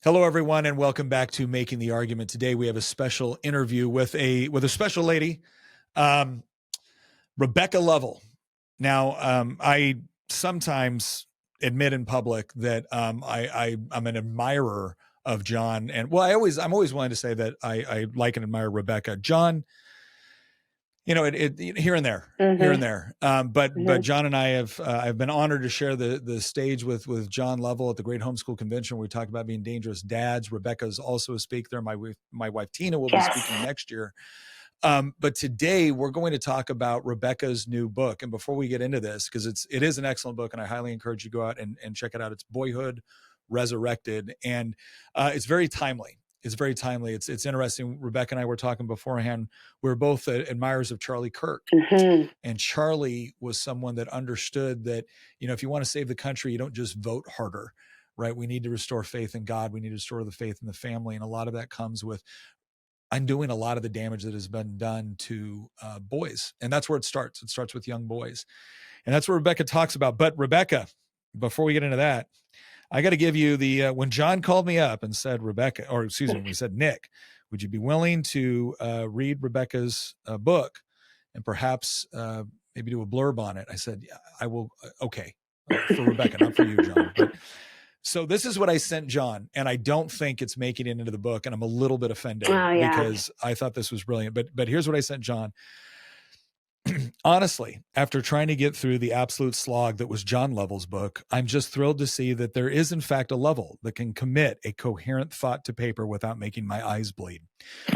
Hello, everyone, and welcome back to Making the Argument. Today, we have a special interview with a special lady, Rebekah Lovell. Now, I sometimes admit in public that I'm an admirer of John, and I'm always willing to say that I like and admire Rebekah. John, it here and there, but John and I I've been honored to share the stage with John Lovell at the Great Homeschool Convention. We talked about being dangerous dads. Rebekah is also a speaker. My wife Tina will be speaking next year. But today we're going to talk about Rebekah's new book. And before we get into this, because it is an excellent book, and I highly encourage you to go out and check it out. It's Boyhood Resurrected, and it's very timely. It's very timely. It's interesting. Rebekah and I were talking beforehand. We were both admirers of Charlie Kirk. And Charlie was someone that understood that, if you want to save the country, you don't just vote harder, right? We need to restore faith in God. We need to restore the faith in the family. And a lot of that comes with undoing a lot of the damage that has been done to boys. And that's where it starts. It starts with young boys. And that's what Rebekah talks about. But Rebekah, before we get into that, I got to give you when John called me up and said, when he said, Nick, would you be willing to read Rebekah's book and perhaps maybe do a blurb on it? I said, yeah, I will. Okay. For Rebekah, not for you, John. But, so this is what I sent John, and I don't think it's making it into the book, and I'm a little bit offended because I thought this was brilliant. But here's what I sent John. Honestly, after trying to get through the absolute slog that was John Lovell's book, I'm just thrilled to see that there is, in fact, a Lovell that can commit a coherent thought to paper without making my eyes bleed.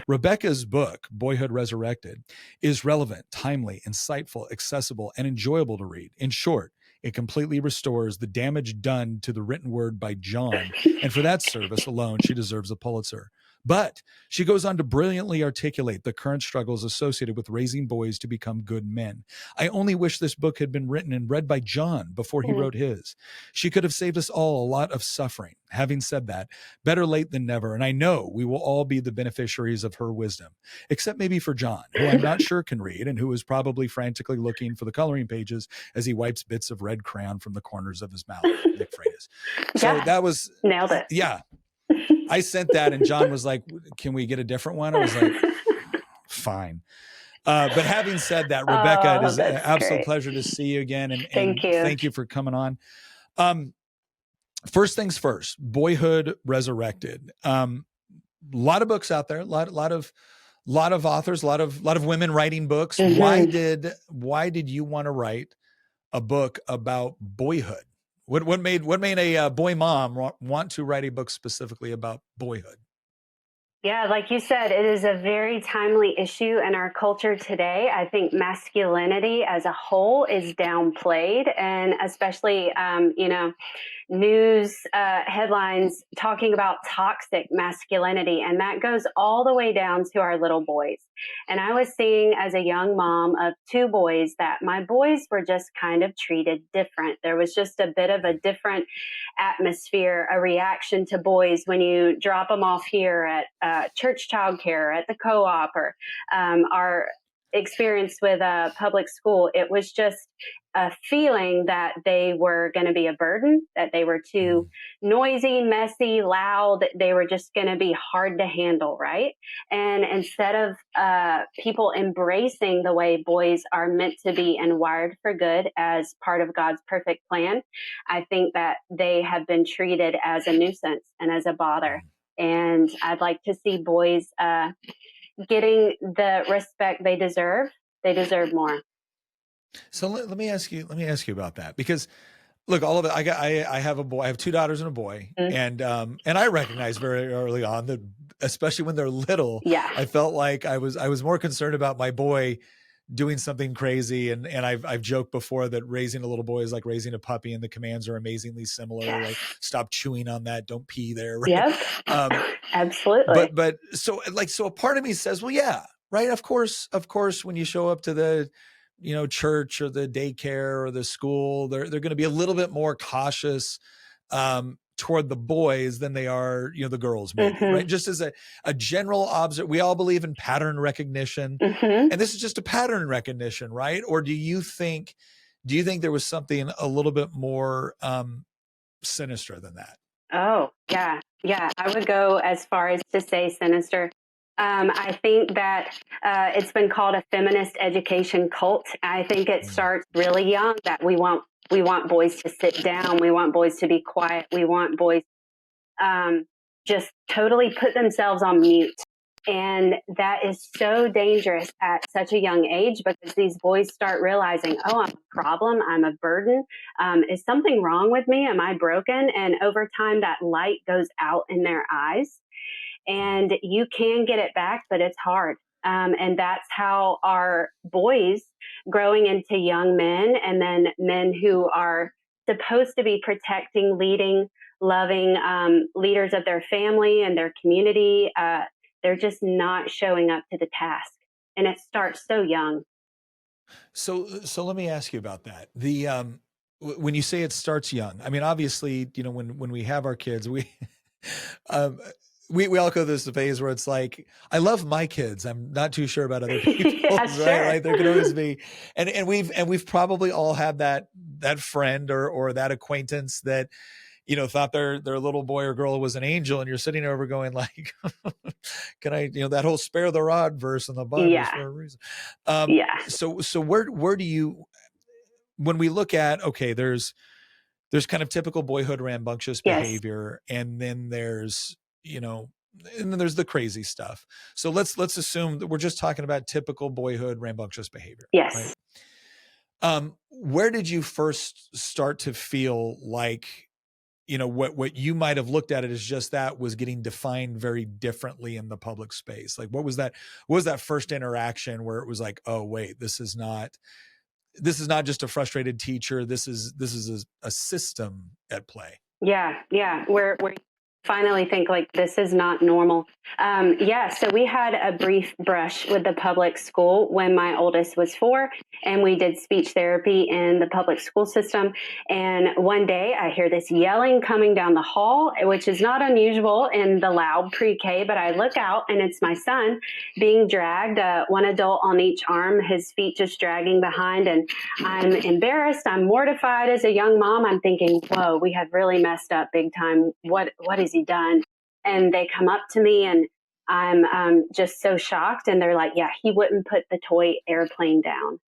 Rebekah's book, Boyhood Resurrected, is relevant, timely, insightful, accessible, and enjoyable to read. In short, it completely restores the damage done to the written word by John, and for that service alone, she deserves a Pulitzer. But she goes on to brilliantly articulate the current struggles associated with raising boys to become good men. I only wish this book had been written and read by John before he wrote his. She could have saved us all a lot of suffering. Having said that, better late than never, and I know we will all be the beneficiaries of her wisdom, except maybe for John, who I'm not sure can read and who is probably frantically looking for the coloring pages as he wipes bits of red crayon from the corners of his mouth. Nick Freitas. So that was... Nailed it. Yeah. I sent that, and John was like, can we get a different one? I was like, fine. But having said that, Rebekah, it is an absolute pleasure to see you again. And thank you for coming on. First things first, Boyhood Resurrected. A lot of books out there, a lot of authors, a lot of women writing books. Why did you want to write a book about boyhood? What made a boy mom want to write a book specifically about boyhood? Yeah, like you said, it is a very timely issue in our culture today. I think masculinity as a whole is downplayed, and especially, news headlines talking about toxic masculinity. And that goes all the way down to our little boys. And I was seeing as a young mom of two boys that my boys were just kind of treated different. There was just a bit of a different atmosphere, a reaction to boys when you drop them off here at church childcare, at the co-op, or our experience with a public school. It was just a feeling that they were going to be a burden, that they were too noisy, messy, loud, they were just going to be hard to handle, right? And instead of people embracing the way boys are meant to be and wired for good as part of God's perfect plan, I think that they have been treated as a nuisance and as a bother. And I'd like to see boys getting the respect they deserve. They deserve more. So let me ask you about that, because look, all of it, I have a boy, I have two daughters and a boy. And I recognize very early on that, especially when they're little, I felt like I was more concerned about my boy doing something crazy. And I've joked before that raising a little boy is like raising a puppy, and the commands are amazingly similar. Like, stop chewing on that. Don't pee there. Right? Yep. Absolutely. But so a part of me says, well, yeah, right. Of course, when you show up to the, church or the daycare or the school, they're going to be a little bit more cautious toward the boys than they are, the girls, maybe, right? Just as a general we all believe in pattern recognition, and this is just a pattern recognition, right? Or do you think there was something a little bit more sinister than that? Oh, yeah. Yeah. I would go as far as to say sinister. I think that it's been called a feminist education cult. I think it starts really young that we want boys to sit down. We want boys to be quiet. We want boys just totally put themselves on mute. And that is so dangerous at such a young age because these boys start realizing, oh, I'm a problem. I'm a burden. Is something wrong with me? Am I broken? And over time, that light goes out in their eyes. And you can get it back, but it's hard. And that's how our boys growing into young men and then men who are supposed to be protecting, leading, loving leaders of their family and their community, they're just not showing up to the task. And it starts so young. So let me ask you about that. When you say it starts young, I mean, obviously, when we have our kids, um, we all go through this phase where it's like, I love my kids. I'm not too sure about other people's, Yeah, sure. right? Like there can always be, and we've probably all had that friend or that acquaintance that, thought their little boy or girl was an angel, and you're sitting over going like, can I, that whole spare the rod verse in the Bible is for a reason. Yeah. So where do you, when we look at, okay, there's kind of typical boyhood rambunctious Yes. behavior, and then there's, and then there's the crazy stuff. So let's assume that we're just talking about typical boyhood rambunctious behavior. Yes. Right? Where did you first start to feel like, what you might have looked at it as just that was getting defined very differently in the public space? Like, what was that first interaction where it was like, oh wait, this is not just a frustrated teacher. This is a system at play. Yeah. Yeah. Where finally think like this is not normal. So we had a brief brush with the public school when my oldest was 4, and we did speech therapy in the public school system. And one day I hear this yelling coming down the hall, which is not unusual in the loud pre-K, but I look out and it's my son being dragged, one adult on each arm, his feet just dragging behind. And I'm embarrassed. I'm mortified as a young mom. I'm thinking, whoa, we have really messed up big time. What has he done? And they come up to me and I'm just so shocked. And they're like, yeah, he wouldn't put the toy airplane down.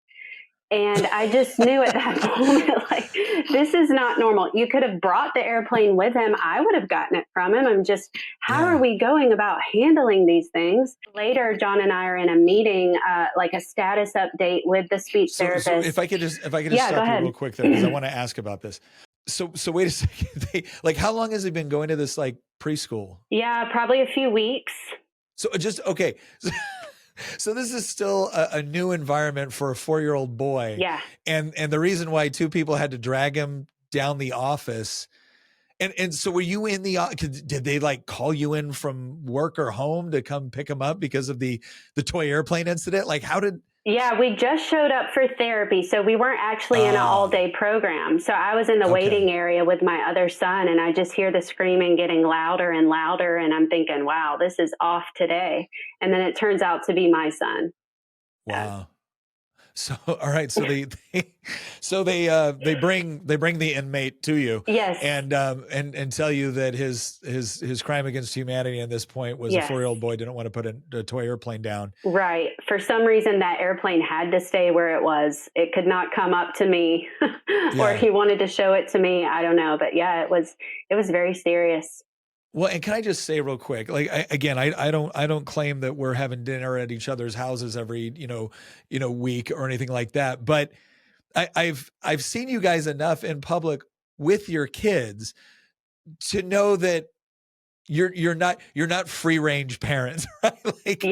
And I just knew at that moment, like, this is not normal. You could have brought the airplane with him. I would have gotten it from him. I'm just, how are we going about handling these things? Later, John and I are in a meeting, like a status update with the speech therapist. So if I could just stop you real quick there, because I want to ask about this. So wait a second. How long has he been going to this like preschool? Yeah, probably a few weeks. So okay. So this is still a new environment for a 4-year-old boy. Yeah. And the reason why 2 people had to drag him down the office. And so were you in did they like call you in from work or home to come pick him up because of the toy airplane incident? Like how did... Yeah, we just showed up for therapy, so we weren't actually in an all-day program. So I was in the waiting area with my other son, and I just hear the screaming getting louder and louder, and I'm thinking, wow, this is off today. And then it turns out to be my son. Wow. So all right, so they bring the inmate to you, yes, and tell you that his crime against humanity at this point was a 4-year-old boy didn't want to put a toy airplane down. Right. For some reason, that airplane had to stay where it was. It could not come up to me, or he wanted to show it to me. I don't know, but yeah, it was very serious. Well, and can I just say real quick, like I don't claim that we're having dinner at each other's houses every week or anything like that, but I've seen you guys enough in public with your kids to know that you're not free range parents, right? Like,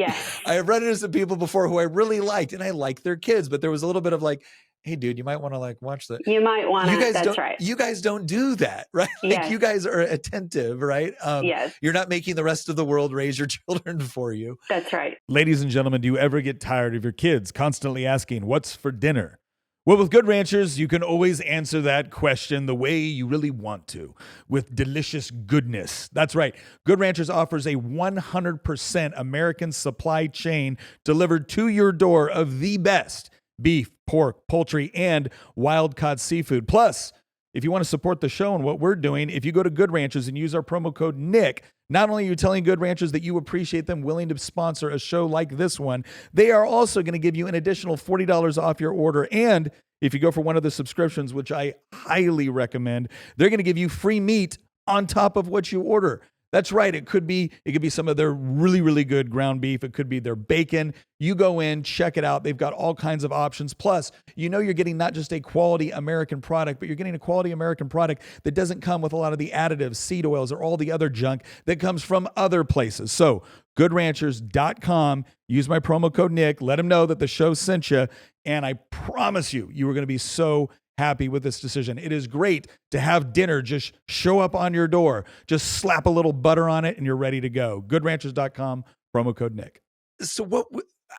I've run into some people before who I really liked, and I liked their kids, but there was a little bit of like, hey dude, you might want to like watch that. You might want to, that's right. You guys don't do that, right? Like you guys are attentive, right? Yes. You're not making the rest of the world raise your children for you. That's right. Ladies and gentlemen, do you ever get tired of your kids constantly asking, what's for dinner? Well, with Good Ranchers, you can always answer that question the way you really want to, with delicious goodness. That's right. Good Ranchers offers a 100% American supply chain delivered to your door of the best beef, pork, poultry, and wild-caught seafood. Plus, if you want to support the show and what we're doing, if you go to Good Ranchers and use our promo code Nick, not only are you telling Good Ranchers that you appreciate them willing to sponsor a show like this one, they are also going to give you an additional $40 off your order. And if you go for one of the subscriptions, which I highly recommend, they're going to give you free meat on top of what you order. That's right. It could be some of their really, really good ground beef. It could be their bacon. You go in, check it out. They've got all kinds of options. Plus, you're getting not just a quality American product, but you're getting a quality American product that doesn't come with a lot of the additives, seed oils, or all the other junk that comes from other places. So goodranchers.com, use my promo code Nick, let them know that the show sent you. And I promise you are going to be so happy with this decision. It is great to have dinner just show up on your door. Just slap a little butter on it and you're ready to go. Goodranchers.com, promo code Nick. So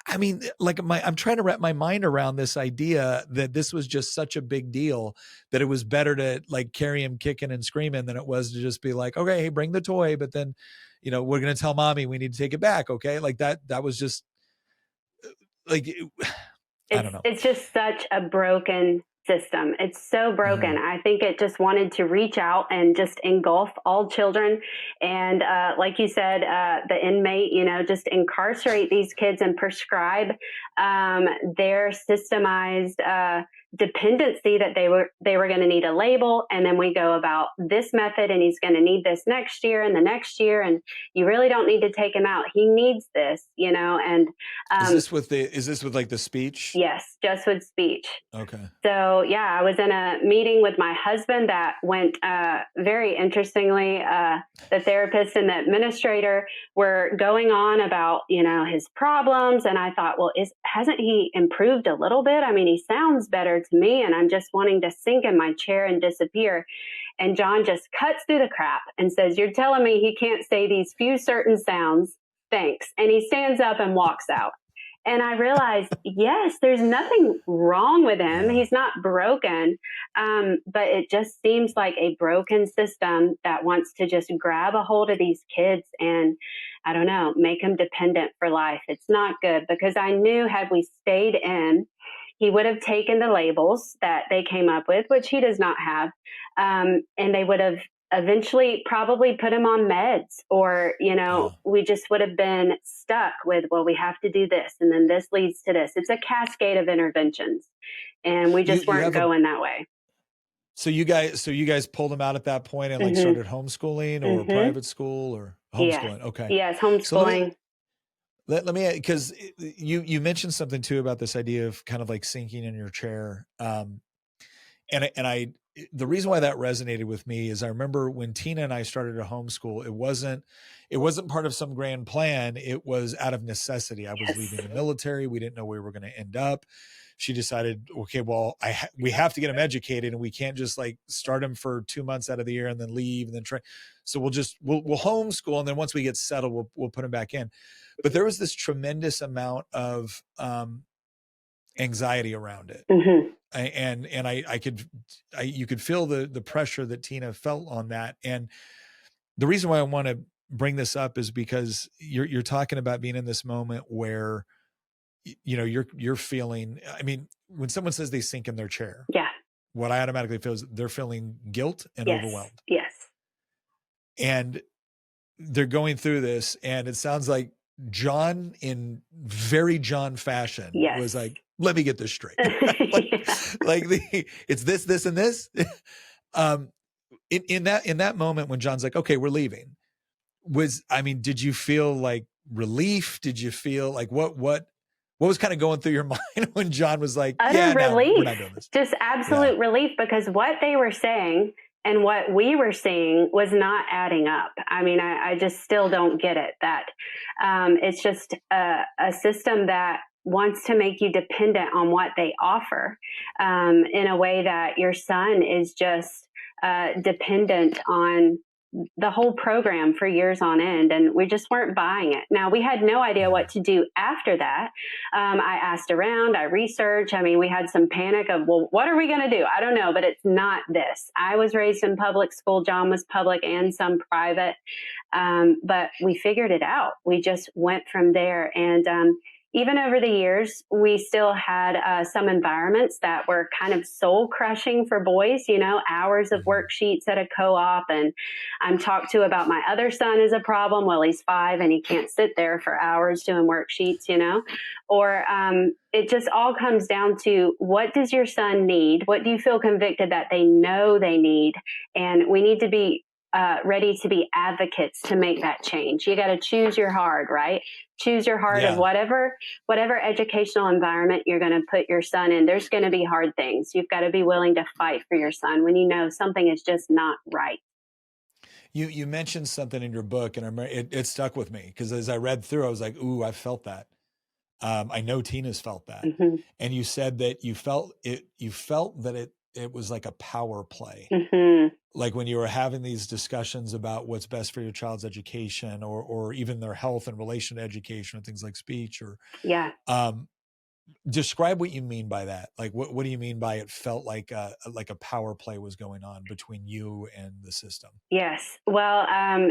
I'm trying to wrap my mind around this idea that this was just such a big deal that it was better to like carry him kicking and screaming than it was to just be like, okay, hey, bring the toy, but then, we're going to tell mommy we need to take it back. Okay. Like that was just like, I don't know. It's just such a broken system. It's so broken. I think it just wanted to reach out and just engulf all children. And like you said, the inmate, just incarcerate these kids and prescribe their systemized dependency that they were going to need a label. And then we go about this method and he's going to need this next year and the next year. And you really don't need to take him out. He needs this, and is this with like the speech? Yes, just with speech. Okay. So yeah, I was in a meeting with my husband that went very interestingly. The therapist and the administrator were going on about, his problems. And I thought, well, hasn't he improved a little bit? I mean, he sounds better to me and I'm just wanting to sink in my chair and disappear. And John just cuts through the crap and says, you're telling me he can't say these few certain sounds? Thanks. And he stands up and walks out. And I realized, yes, there's nothing wrong with him. He's not broken. But it just seems like a broken system that wants to just grab a hold of these kids and, I don't know, make them dependent for life. It's not good because I knew had we stayed in, he would have taken the labels that they came up with, which he does not have. And they would have eventually probably put him on meds or, we just would have been stuck with, well, we have to do this. And then this leads to this. It's a cascade of interventions. And we just weren't going that way. So you guys pulled him out at that point and like started homeschooling or private school or homeschooling. Yeah. Okay. Yes. Homeschooling. So let me, because you mentioned something too about this idea of kind of like sinking in your chair. The reason why that resonated with me is I remember when Tina and I started a homeschool, it wasn't part of some grand plan. It was out of necessity. I was leaving the military. We didn't know where we were going to end up. She decided, okay, well, we have to get him educated and we can't just like start him for 2 months out of the year and then leave and then try. So we'll homeschool. And then once we get settled, we'll put him back in. But there was this tremendous amount of anxiety around it. And you could feel the pressure that Tina felt on that. And the reason why I want to bring this up is because you're talking about being in this moment where, you're feeling, I mean, when someone says they sink in their chair, what I automatically feel is they're feeling guilt and overwhelmed. Yes. And they're going through this and it sounds like John in very John fashion was like, let me get this straight. It's this, and this. In that moment when John's like, okay, we're leaving, did you feel like relief? Did you feel like what was kind of going through your mind when John was like, utter relief, we're not doing this. Just absolute relief, because what they were saying and what we were seeing was not adding up. I mean, I just still don't get it. That it's just a system that wants to make you dependent on what they offer in a way that your son is just dependent on the whole program for years on end. And we just weren't buying it. Now, we had no idea what to do after that. I asked around, I researched. I mean, we had some panic of, well, what are we going to do? I don't know, but it's not this. I was raised in public school. John was public and some private. But we figured it out. We just went from there. And, even over the years, we still had some environments that were kind of soul crushing for boys, hours of worksheets at a co-op. And I'm talked to about my other son is a problem. Well, he's 5 and he can't sit there for hours doing worksheets, or it just all comes down to, what does your son need? What do you feel convicted that they know they need? And we need to be ready to be advocates to make that change. You got to choose your heart, right? Choose your heart of whatever educational environment you're going to put your son in. There's going to be hard things. You've got to be willing to fight for your son when you know something is just not right. You mentioned something in your book, and it stuck with me, because as I read through, I was like, ooh, I felt that. I know Tina's felt that. Mm-hmm. And you said that you felt that it was like a power play. Mm-hmm. Like when you were having these discussions about what's best for your child's education, or even their health in relation to education, or things like speech, or describe what you mean by that. Like, what do you mean by it felt like a power play was going on between you and the system? Yes. Well,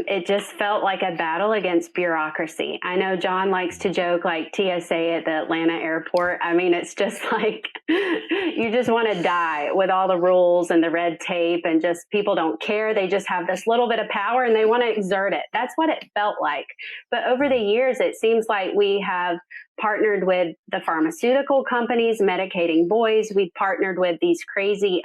it just felt like a battle against bureaucracy. I know John likes to joke like TSA at the Atlanta airport. I mean, it's just like you just want to die with all the rules and the red tape, and just people don't care. They just have this little bit of power and they want to exert it. That's what it felt like. But over the years, it seems like we have partnered with the pharmaceutical companies medicating boys. We've partnered with these crazy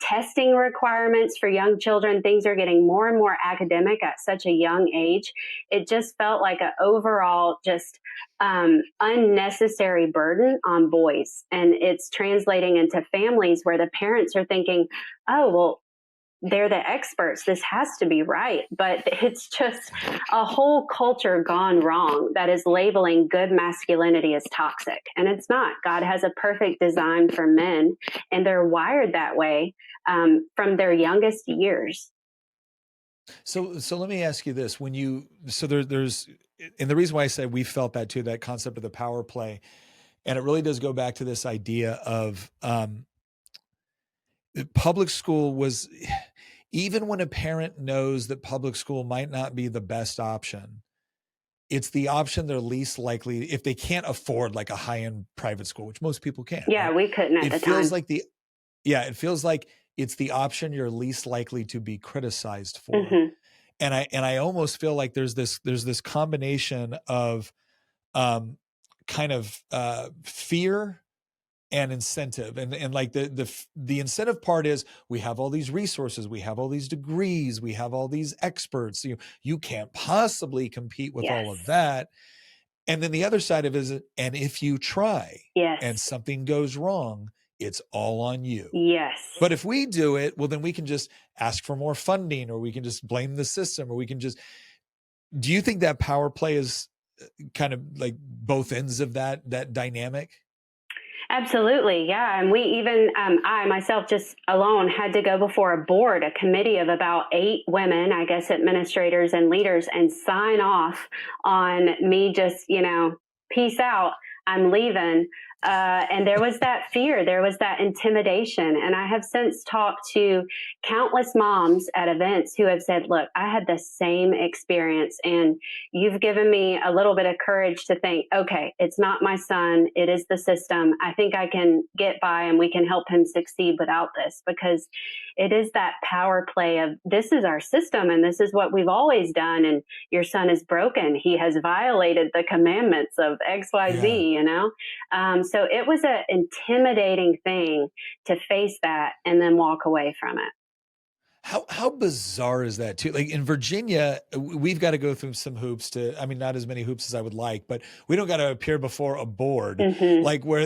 testing requirements for young children. Things are getting more and more academic at such a young age. It just felt like an overall just unnecessary burden on boys. And it's translating into families where the parents are thinking, oh, well, they're the experts. This has to be right. But it's just a whole culture gone wrong that is labeling good masculinity as toxic. And it's not. God has a perfect design for men, and they're wired that way from their youngest years. So let me ask you this. There's, and the reason why I said we felt that too, that concept of the power play, and it really does go back to this idea of public school was, even when a parent knows that public school might not be the best option, it's the option they're least likely, if they can't afford like a high-end private school, which most people can't. Yeah, right? we couldn't at the time. It feels like it's the option you're least likely to be criticized for. Mm-hmm. And I almost feel like there's this combination of kind of fear and incentive, and like the incentive part is, we have all these resources, we have all these degrees, we have all these experts, you can't possibly compete with all of that. And then the other side of it is, and if you try and something goes wrong, it's all on you. Yes. But if we do it, well, then we can just ask for more funding, or we can just blame the system, or we can just, do you think that power play is kind of like both ends of that dynamic? Absolutely. Yeah. And we even, I myself just alone had to go before a board, a committee of about 8 women, I guess, administrators and leaders, and sign off on me just, peace out, I'm leaving. And there was that fear, there was that intimidation. And I have since talked to countless moms at events who have said, look, I had the same experience, and you've given me a little bit of courage to think, okay, it's not my son, it is the system. I think I can get by, and we can help him succeed without this, because it is that power play of, this is our system and this is what we've always done. And your son is broken. He has violated the commandments of XYZ, So it was an intimidating thing to face that and then walk away from it. How bizarre is that too? Like in Virginia, we've got to go through some hoops not as many hoops as I would like, but we don't got to appear before a board, like where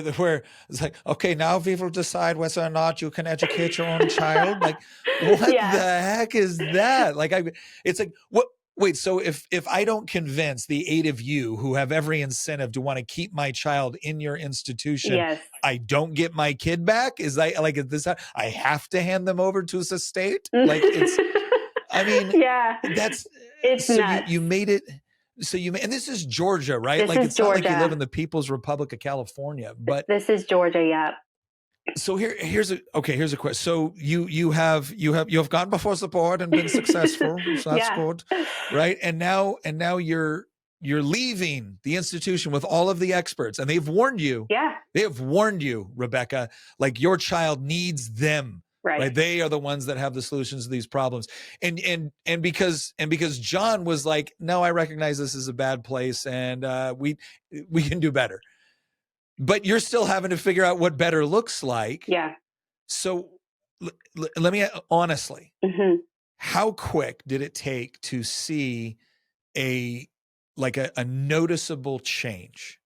it's like, okay, now we will decide whether or not you can educate your own child. Like, what the heck is that? Like, it's like, what? Wait, so if I don't convince the 8 of you who have every incentive to want to keep my child in your institution, I don't get my kid back? Is this I have to hand them over to the state? Like, it's, it's so nuts. you made it. So and this is Georgia, right? This like, is it's Georgia. Not like you live in the People's Republic of California, but this is Georgia. Yeah. So here's a question. So you have gone before the board and been successful. So that's good, right? And now you're you're leaving the institution with all of the experts, and they've warned you. Yeah. They have warned you, Rebekah, like your child needs them. Right. They are the ones that have the solutions to these problems. And because John was like, no, I recognize this is a bad place, and we can do better. But you're still having to figure out what better looks like. Yeah. So let me honestly, how quick did it take to see a noticeable change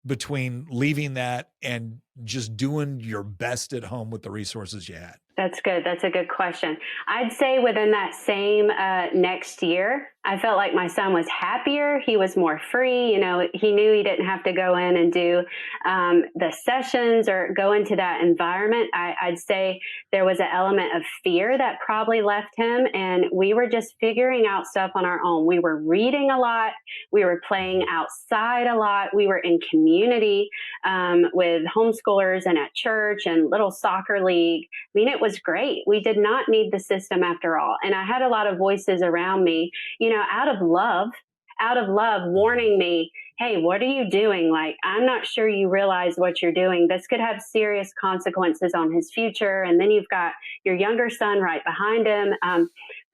between leaving that and just doing your best at home with the resources you had? That's good. That's a good question. I'd say within that same next year, I felt like my son was happier. He was more free. You know, he knew he didn't have to go in and do the sessions or go into that environment. I'd say there was an element of fear that probably left him, and we were just figuring out stuff on our own. We were reading a lot. We were playing outside a lot. We were in community with homeschoolers and at church and little soccer league. I mean, it was great. We did not need the system after all. And I had a lot of voices around me, you know, out of love, warning me, hey, what are you doing? Like, I'm not sure you realize what you're doing. This could have serious consequences on his future. And then you've got your younger son right behind him.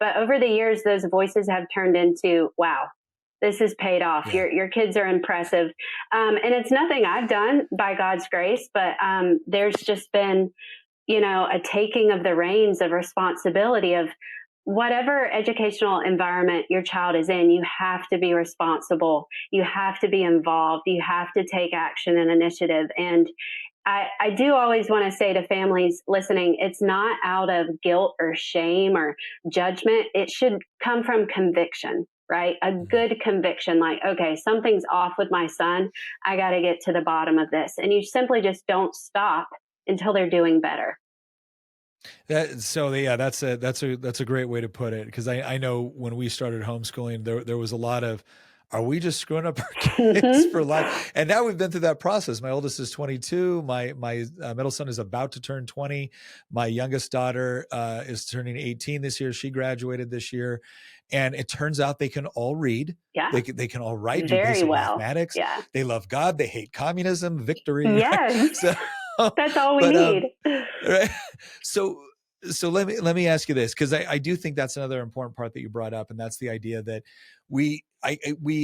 But over the years, those voices have turned into, wow, this has paid off. Yeah. Your kids are impressive. And it's nothing I've done by God's grace, but there's just been, you know, a taking of the reins of responsibility of whatever educational environment your child is in. You have to be responsible. You have to be involved. You have to take action and initiative. And I do always want to say to families listening, it's not out of guilt or shame or judgment. It should come from conviction, right? A good conviction, like, okay, something's off with my son. I got to get to the bottom of this. And you simply just don't stop until they're doing better. That's a great way to put it. Because I know when we started homeschooling, there was a lot of, are we just screwing up our kids for life? And now we've been through that process. My oldest is 22. My middle son is about to turn 20. My youngest daughter is turning 18 this year. She graduated this year. And it turns out they can all read. Yeah. They can all write, do basic mathematics. Yeah. They love God. They hate communism, victory. Yes. Right? That's all we need. Right. So let me ask you this, because I do think that's another important part that you brought up, and that's the idea that we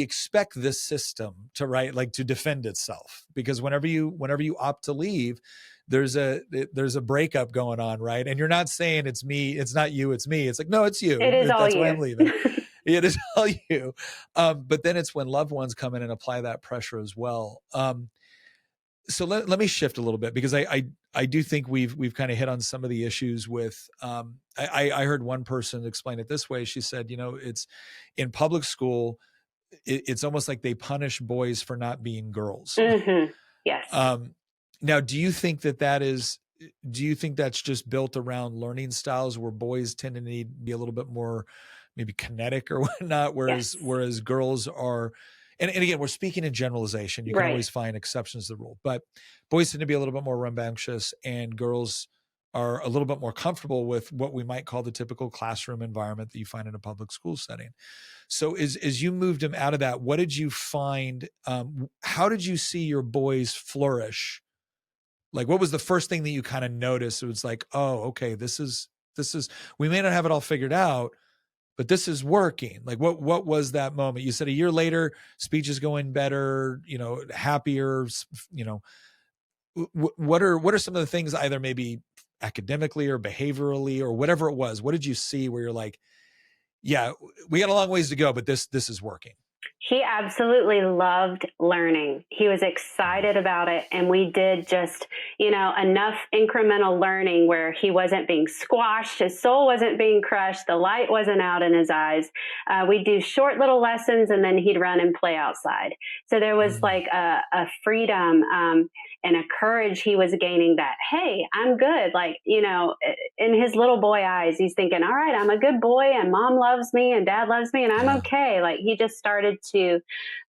expect this system to defend itself, because whenever you opt to leave, there's a breakup going on, right? And you're not saying it's me, it's not you, it's me. It's like, no, it's you. It is all that's you. Why I'm leaving. It is all you. But then it's when loved ones come in and apply that pressure as well. So let me shift a little bit, because I do think we've kind of hit on some of the issues with, I heard one person explain it this way. She said, you know, it's in public school, it's almost like they punish boys for not being girls. Mm-hmm. Yes. Now, do you think that's just built around learning styles where boys tend to need to be a little bit more maybe kinetic or whatnot, whereas girls are, and again, we're speaking in generalization. You can always find exceptions to the rule, but boys tend to be a little bit more rambunctious, and girls are a little bit more comfortable with what we might call the typical classroom environment that you find in a public school setting. So as you moved them out of that, what did you find? How did you see your boys flourish? Like, what was the first thing that you kind of noticed? It was like, oh, okay, this is, we may not have it all figured out, but this is working. Like, what was that moment? You said a year later, speech is going better, you know, happier, you know, what are some of the things, either maybe academically or behaviorally or whatever it was? What did you see where you're like, yeah, we got a long ways to go, but this is working? He absolutely loved learning. He was excited about it. And we did just, you know, enough incremental learning where he wasn't being squashed. His soul wasn't being crushed. The light wasn't out in his eyes. We'd do short little lessons, and then he'd run and play outside. So there was like a freedom and a courage he was gaining that, hey, I'm good. Like, you know, in his little boy eyes, he's thinking, all right, I'm a good boy, and mom loves me and dad loves me, and I'm okay. Like, he just started to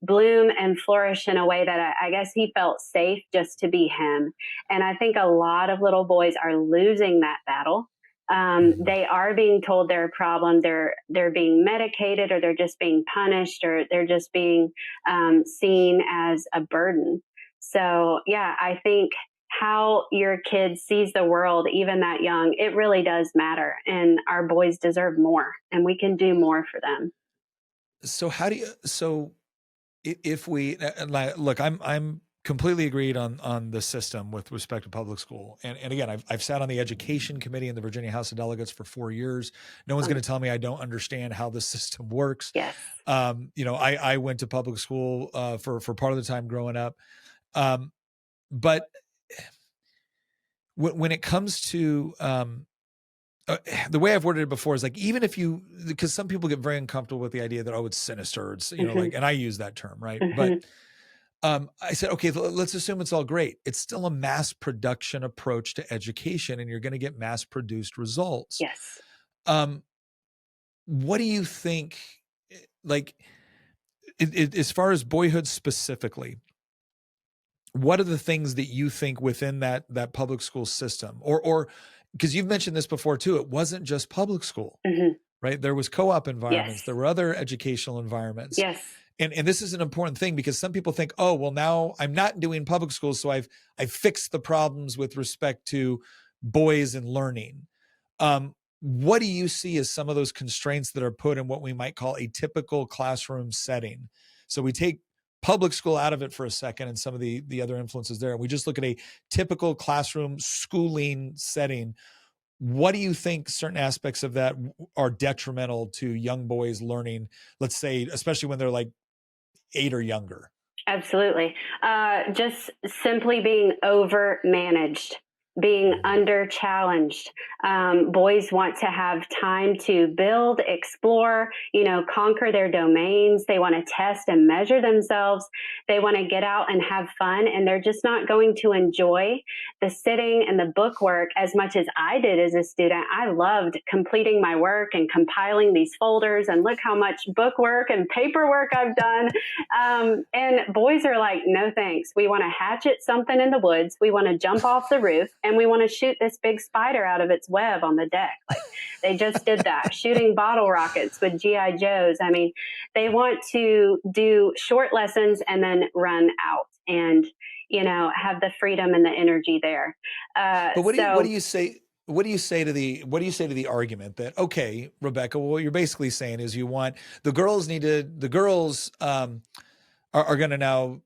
bloom and flourish in a way that I guess he felt safe just to be him. And I think a lot of little boys are losing that battle They are being told they're a problem. They're being medicated, or they're just being punished, or they're just being seen as a burden. So yeah, I think how your kid sees the world, even that young, it really does matter. And our boys deserve more, and we can do more for them. So how do you, so if we look, I'm completely agreed on the system with respect to public school. And again, I've sat on the education committee in the Virginia House of Delegates for 4 years. No one's going to tell me I don't understand how the system works. Yes. I went to public school for part of the time growing up. But when it comes to the way I've worded it before is like, even if you, because some people get very uncomfortable with the idea that, oh, it's sinister, it's, like, and I use that term, right? But I said, okay, let's assume it's all great. It's still a mass production approach to education, and you're going to get mass produced results. Yes. What do you think, like, as far as boyhood specifically, what are the things that you think within that public school system, or because you've mentioned this before too, it wasn't just public school, right? There was co-op environments. Yes. There were other educational environments. Yes. And this is an important thing, because some people think, oh, well, now I'm not doing public school, so I've fixed the problems with respect to boys and learning. What do you see as some of those constraints that are put in what we might call a typical classroom setting? So we take public school out of it for a second and some of the other influences there, and we just look at a typical classroom schooling setting. What do you think certain aspects of that are detrimental to young boys learning, let's say, especially when they're like 8 or younger? Absolutely. Just simply being over managed, being under challenged. Boys want to have time to build, explore, conquer their domains. They want to test and measure themselves. They want to get out and have fun, and they're just not going to enjoy the sitting and the book work as much as I did as a student. I loved completing my work and compiling these folders, and look how much book work and paperwork I've done. And boys are like, no thanks. We want to hatchet something in the woods. We want to jump off the roof, and we want to shoot this big spider out of its web on the deck. Like, they just did that, shooting bottle rockets with G.I. Joes. I mean, they want to do short lessons and then run out and, have the freedom and the energy there. But what do you say? What do you say to the argument that, okay, Rebekah, well, what you're basically saying is you want the girls are going to now,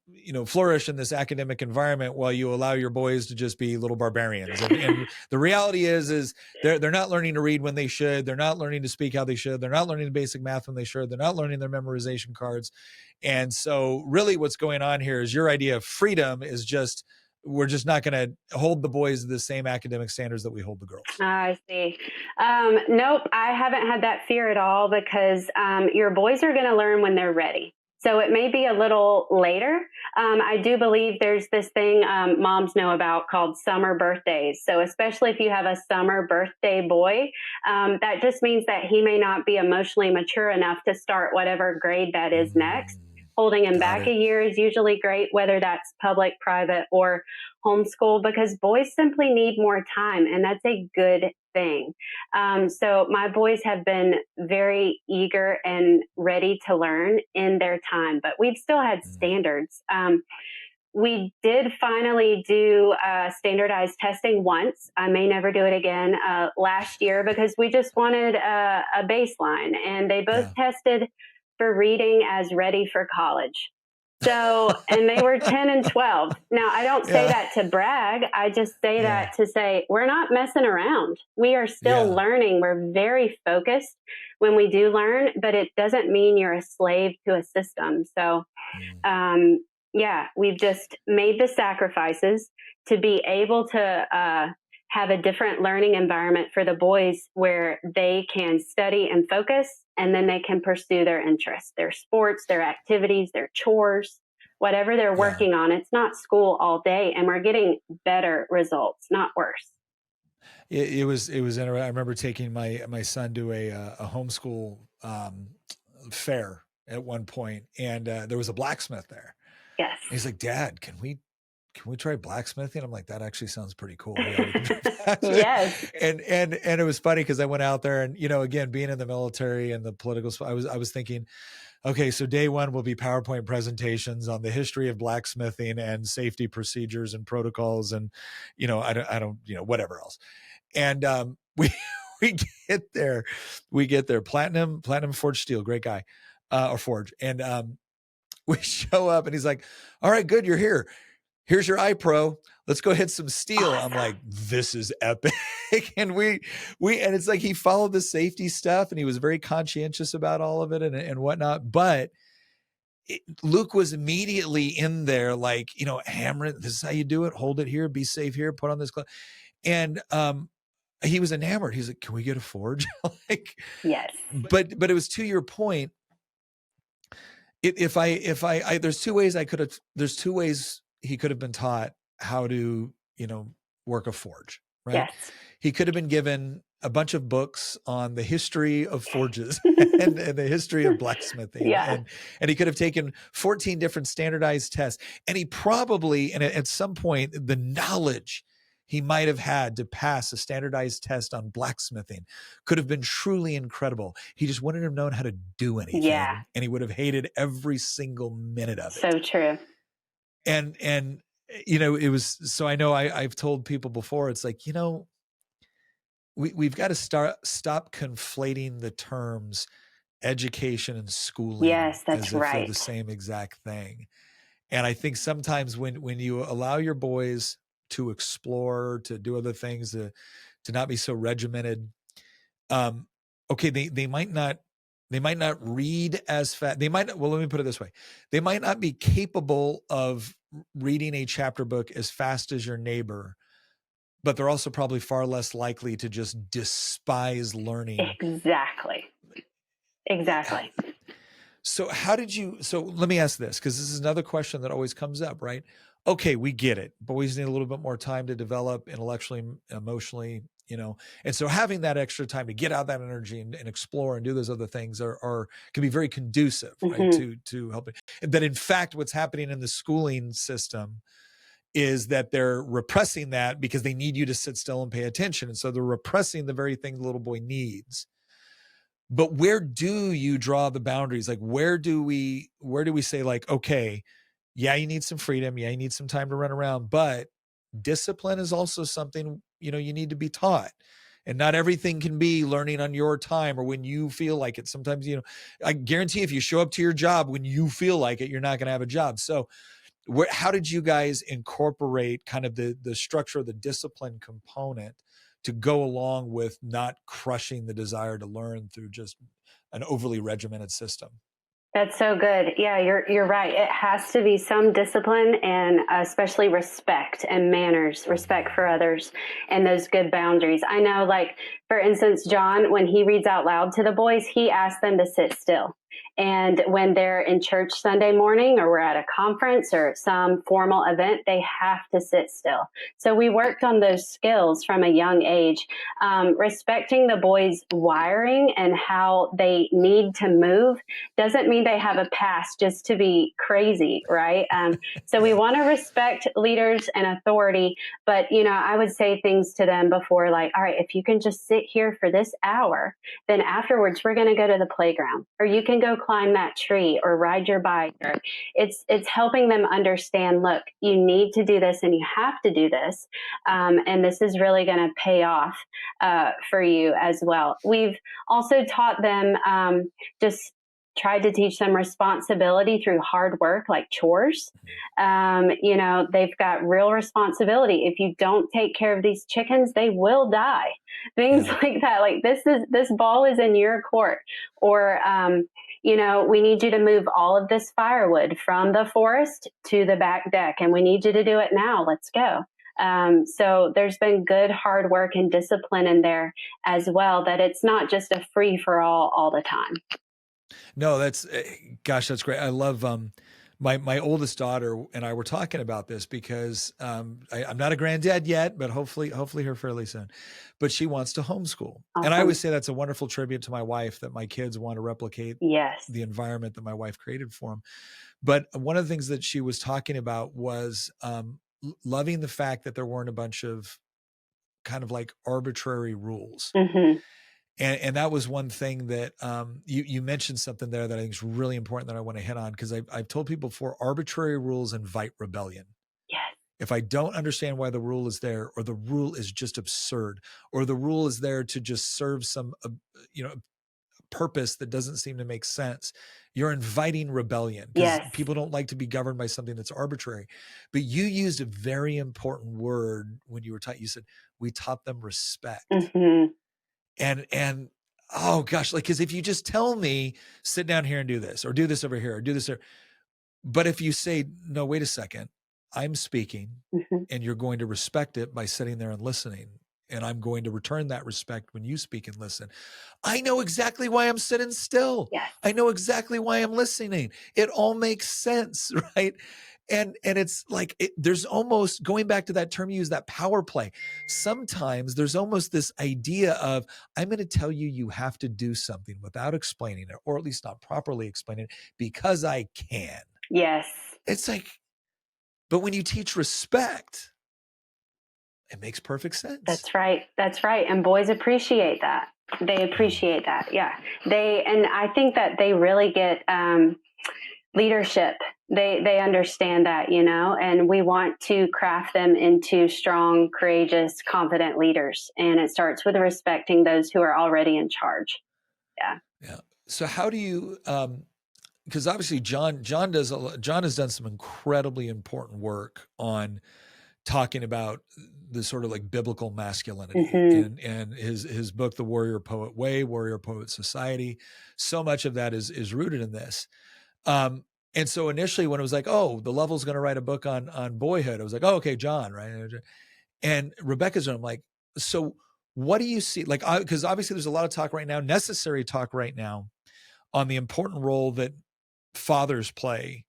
flourish in this academic environment while you allow your boys to just be little barbarians. And the reality is they're not learning to read when they should. They're not learning to speak how they should. They're not learning the basic math when they should. They're not learning their memorization cards. And so really what's going on here is your idea of freedom is just, we're just not going to hold the boys to the same academic standards that we hold the girls. I see. Nope, I haven't had that fear at all, because your boys are going to learn when they're ready. So it may be a little later. I do believe there's this thing moms know about called summer birthdays. So especially if you have a summer birthday boy, that just means that he may not be emotionally mature enough to start whatever grade that is next. Holding him back a year is usually great, whether that's public, private, or homeschool, because boys simply need more time, and that's a good thing. So my boys have been very eager and ready to learn in their time, but we've still had standards. We did finally do standardized testing once. I may never do it again last year, because we just wanted a baseline, and they both tested for reading as ready for college. So, and they were 10 and 12. Now, I don't say that to brag. I just say that to say, we're not messing around. We are still learning. We're very focused when we do learn, but it doesn't mean you're a slave to a system. So, we've just made the sacrifices to be able to have a different learning environment for the boys where they can study and focus, and then they can pursue their interests, their sports, their activities, their chores, whatever they're working on. It's not school all day, and we're getting better results, not worse. It was interesting. I remember taking my son to a homeschool fair at one point, and there was a blacksmith there. Yes. And he's like, Dad, can can we try blacksmithing? I'm like, that actually sounds pretty cool. Yeah, we can try Yes. and it was funny because I went out there and, again, being in the military and the political, I was thinking, okay, so day one will be PowerPoint presentations on the history of blacksmithing and safety procedures and protocols. And, I don't, whatever else. And, we get there, platinum forged steel, great guy, or forge. And, we show up and he's like, all right, good. You're here. Here's your iPro. Let's go hit some steel. I'm like, this is epic. And and it's like, he followed the safety stuff and he was very conscientious about all of it and whatnot. But Luke was immediately in there, like, hammering, this is how you do it. Hold it here, be safe here, put on this glove. And, he was enamored. He's like, can we get a forge? Like, yes. But it was to your point. If I there's two ways he could have been taught how to, work a forge, right? Yes. He could have been given a bunch of books on the history of forges and the history of blacksmithing. Yeah. And he could have taken 14 different standardized tests. And he probably, and at some point, the knowledge he might have had to pass a standardized test on blacksmithing could have been truly incredible. He just wouldn't have known how to do anything. Yeah. And he would have hated every single minute of it. So true. And it was, so I know I've told people before, it's like, we've got to stop conflating the terms education and schooling. Yes, that's as if right. they're the same exact thing. And I think sometimes when you allow your boys to explore, to do other things, to not be so regimented. Okay, they might not read as fast. Let me put it this way. They might not be capable of reading a chapter book as fast as your neighbor, but they're also probably far less likely to just despise learning. Exactly. So let me ask this, because this is another question that always comes up, right? Okay, we get it. Boys need a little bit more time to develop intellectually, emotionally, and so having that extra time to get out that energy and explore and do those other things can be very conducive, right, to helping. That in fact, what's happening in the schooling system is that they're repressing that because they need you to sit still and pay attention. And so they're repressing the very thing the little boy needs. But where do you draw the boundaries? Like, where do we say, like, okay, yeah, you need some freedom. Yeah, you need some time to run around, but discipline is also something, you need to be taught. And not everything can be learning on your time or when you feel like it. Sometimes, I guarantee if you show up to your job when you feel like it, you're not going to have a job. So how did you guys incorporate kind of the structure of the discipline component to go along with not crushing the desire to learn through just an overly regimented system? That's so good. Yeah, you're right. It has to be some discipline and especially respect and manners, respect for others and those good boundaries. I know, like, for instance, John, when he reads out loud to the boys, he asks them to sit still. And when they're in church Sunday morning or we're at a conference or some formal event, they have to sit still. So we worked on those skills from a young age, respecting the boys' wiring and how they need to move doesn't mean they have a pass just to be crazy, right? So we want to respect leaders and authority, but, I would say things to them before, like, all right, if you can just sit here for this hour, then afterwards we're going to go to the playground, or you can go climb that tree or ride your bike. Or it's helping them understand, look, you need to do this and you have to do this. And this is really going to pay off for you as well. We've also taught them just tried to teach them responsibility through hard work, like chores. They've got real responsibility. If you don't take care of these chickens, they will die. Things like that. Like, this ball is in your court, or, we need you to move all of this firewood from the forest to the back deck, and we need you to do it now. Let's go. So there's been good hard work and discipline in there as well, that it's not just a free for all the time. No, that's great. I love, my oldest daughter and I were talking about this because, I'm not a granddad yet, but hopefully here fairly soon, but she wants to homeschool. Awesome. And I always say that's a wonderful tribute to my wife, that my kids want to replicate the environment that my wife created for them. But one of the things that she was talking about was, loving the fact that there weren't a bunch of kind of like arbitrary rules. Mm-hmm. And that was one thing that you mentioned something there that I think is really important that I want to hit on, because I've told people before, arbitrary rules invite rebellion. Yes. If I don't understand why the rule is there, or the rule is just absurd, or the rule is there to just serve some, purpose that doesn't seem to make sense, you're inviting rebellion, because Yes. people don't like to be governed by something that's arbitrary. But you used a very important word when you were taught. You said, we taught them respect. Mm-hmm. And oh gosh, like, because if you just tell me, sit down here and do this, or do this over here, or do this here, but if you say, no, wait a second, I'm speaking, Mm-hmm. and you're going to respect it by sitting there and listening, and I'm going to return that respect when you speak and listen, I know exactly why I'm sitting still. Yes. I know exactly why I'm listening. It all makes sense, right? And it's like, there's almost, going back to that term you use, that power play. Sometimes there's almost this idea of, I'm going to tell you, you have to do something without explaining it, or at least not properly explaining it, because I can. Yes. It's like, but when you teach respect, it makes perfect sense. That's right. That's right. And boys appreciate that. They appreciate that. Yeah. And I think that they really get leadership. They understand that, and we want to craft them into strong, courageous, confident leaders. And it starts with respecting those who are already in charge. Yeah. Yeah. So how do you, because obviously John has done some incredibly important work on talking about the sort of like biblical masculinity, Mm-hmm. and his book, The Warrior Poet Way, Warrior Poet Society. So much of that is rooted in this. And so initially when it was like, oh, the Lovell's going to write a book on boyhood, I was like, oh, okay, John, right? And Rebekah's, I'm like, so what do you see? Like, because obviously there's a lot of talk right now, necessary talk right now, on the important role that fathers play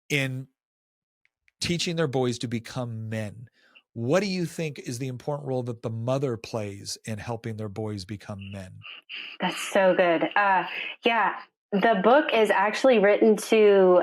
in teaching their boys to become men. What do you think is the important role that the mother plays in helping their boys become men? That's so good. Yeah. The book is actually written to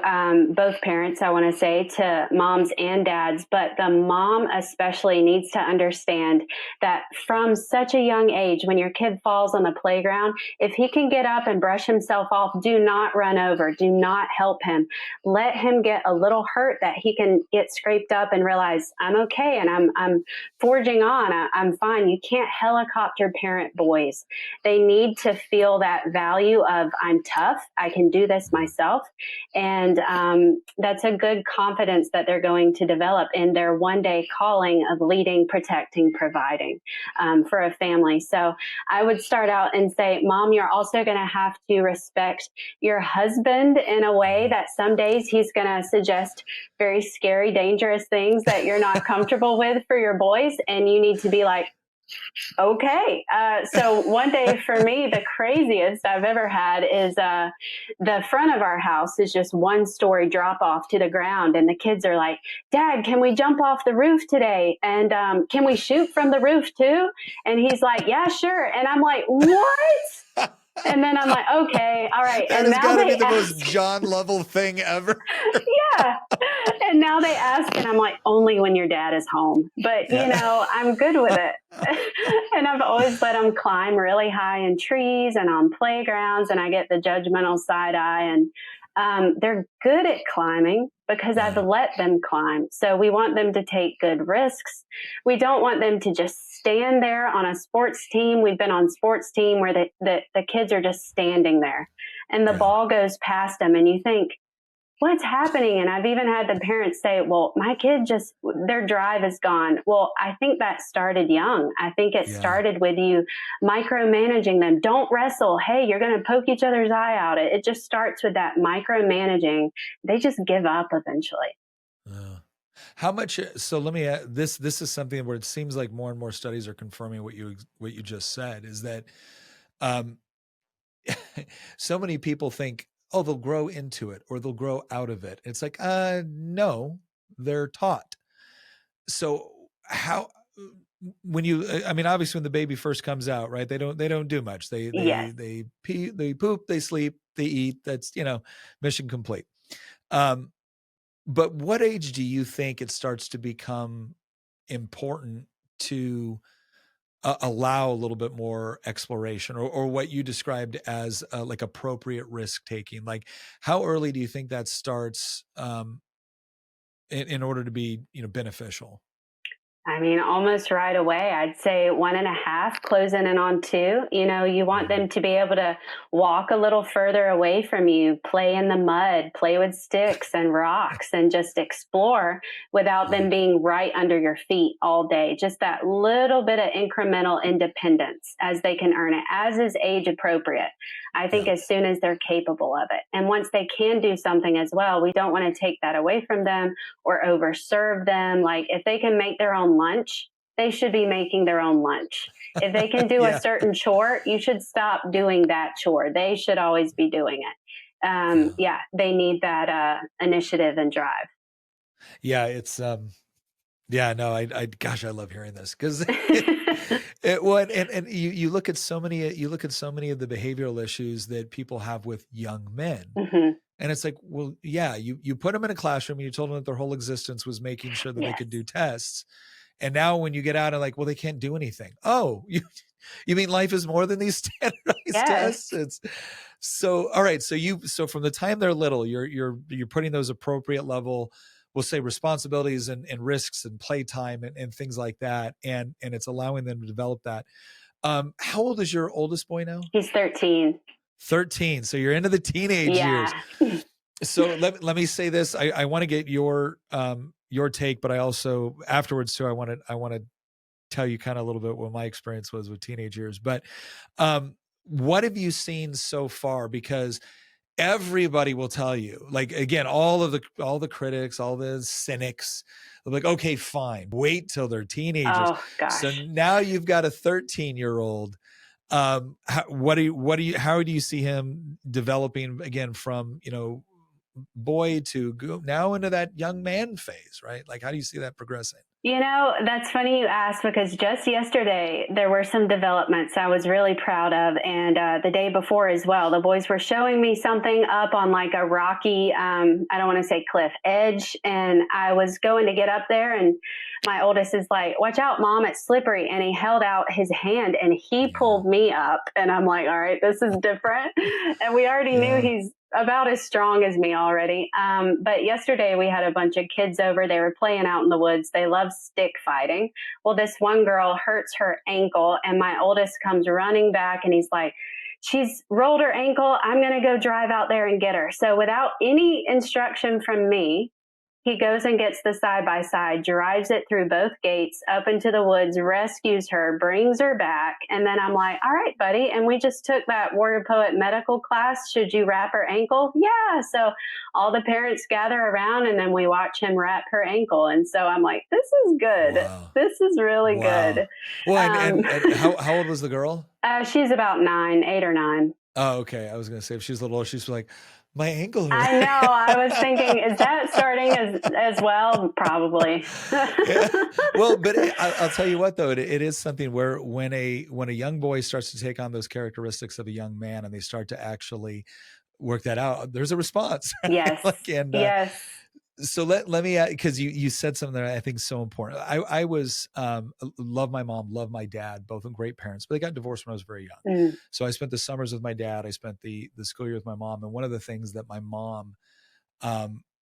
both parents, I want to say, to moms and dads, but the mom especially needs to understand that from such a young age, when your kid falls on the playground, if he can get up and brush himself off, do not run over, do not help him. Let him get a little hurt that he can get scraped up and realize, I'm okay, and I'm forging on, I'm fine. You can't helicopter parent boys. They need to feel that value of, I'm tough, I can do this myself. And that's a good confidence that they're going to develop in their one day calling of leading, protecting, providing for a family. So I would start out and say, Mom, you're also going to have to respect your husband in a way that some days he's going to suggest very scary, dangerous things that you're not comfortable with for your boys. And you need to be like, okay. So one day for me, the craziest I've ever had is the front of our house is just one story drop off to the ground. And the kids are like, Dad, can we jump off the roof today? And can we shoot from the roof too? And he's like, yeah, sure. And I'm like, what? And then I'm like, okay, all right. That and has got to be the most John Lovell thing ever. Yeah. And now they ask, and I'm like, only when your dad is home. But, I'm good with it. And I've always let them climb really high in trees and on playgrounds, and I get the judgmental side eye. And they're good at climbing because I've let them climb. So we want them to take good risks. We don't want them to just stand there on a sports team. We've been on sports team where the kids are just standing there and the ball goes past them, and you think, what's happening? And I've even had the parents say, well, my kid their drive is gone. Well, I think that started young. I think it started with you micromanaging them. Don't wrestle. Hey, you're going to poke each other's eye out. It just starts with that micromanaging. They just give up eventually. How much? So let me add, this is something where it seems like more and more studies are confirming what you just said, is that so many people think, oh, they'll grow into it or they'll grow out of it. It's like, no, they're taught. So how, obviously when the baby first comes out, right, they don't do much. They pee, they poop, they sleep, they eat. That's, mission complete. But what age do you think it starts to become important to allow a little bit more exploration, or what you described as like appropriate risk taking? Like, how early do you think that starts in order to be, beneficial? I mean, almost right away. I'd say 1.5, closing in on 2. You want them to be able to walk a little further away from you, play in the mud, play with sticks and rocks, and just explore without them being right under your feet all day. Just that little bit of incremental independence as they can earn it, as is age appropriate. I think Yeah. as soon as they're capable of it. And once they can do something as well, we don't want to take that away from them or overserve them. Like, if they can make their own lunch, they should be making their own lunch. If they can do a Yeah. certain chore, you should stop doing that chore. They should always be doing it. They need that initiative and drive. Yeah, it's yeah, no, gosh, I love hearing this, because and you look at so many of the behavioral issues that people have with young men. Mhm. And it's like, well, yeah, you put them in a classroom and you told them that their whole existence was making sure that they Yes. could do tests. And now when you get out and like, well, they can't do anything. Oh, you mean life is more than these standardized Yes. tests? It's so, all right. So from the time they're little, you're putting those appropriate level, we'll say, responsibilities and risks and playtime and things like that. And it's allowing them to develop that. How old is your oldest boy now? He's 13. 13. So you're into the teenage years. Yeah. So let me say this. I want to get your take, but I also afterwards too, I want to tell you kind of a little bit what my experience was with teenage years. But what have you seen so far? Because everybody will tell you, like, again, all the critics, all the cynics, they're like, okay, fine, wait till they're teenagers. Oh gosh. So now you've got a 13-year-old. How do you see him developing again from, boy to go now into that young man phase, right? Like, how do you see that progressing? That's funny you asked, because just yesterday there were some developments I was really proud of. And the day before as well, the boys were showing me something up on like a rocky, I don't want to say cliff edge. And I was going to get up there, and my oldest is like, watch out, Mom, it's slippery. And he held out his hand and he pulled me up. And I'm like, all right, this is different. And we already knew he's about as strong as me already. But yesterday we had a bunch of kids over. They were playing out in the woods. They love stick fighting. Well, this one girl hurts her ankle, and my oldest comes running back and he's like, she's rolled her ankle. I'm going to go drive out there and get her. So without any instruction from me, he goes and gets the side-by-side, drives it through both gates, up into the woods, rescues her, brings her back. And then I'm like, all right, buddy. And we just took that Warrior Poet medical class. Should you wrap her ankle? Yeah. So all the parents gather around, and then we watch him wrap her ankle. And so I'm like, this is good. Wow. This is really good. Well, and how old was the girl? She's about 9, 8 or 9. Oh, okay. I was going to say, if she's a little older, she's like, my ankle hurts. I know. I was thinking, is that starting as well? Probably. Yeah. Well, but I'll tell you what, though, it is something where when a young boy starts to take on those characteristics of a young man, and they start to actually work that out, there's a response. Yes. Yes. So let me, because you said something that I think is so important. I was love my mom, love my dad, both in great parents, but they got divorced when I was very young. Mm. So I spent the summers with my dad. I spent the school year with my mom. And one of the things that my mom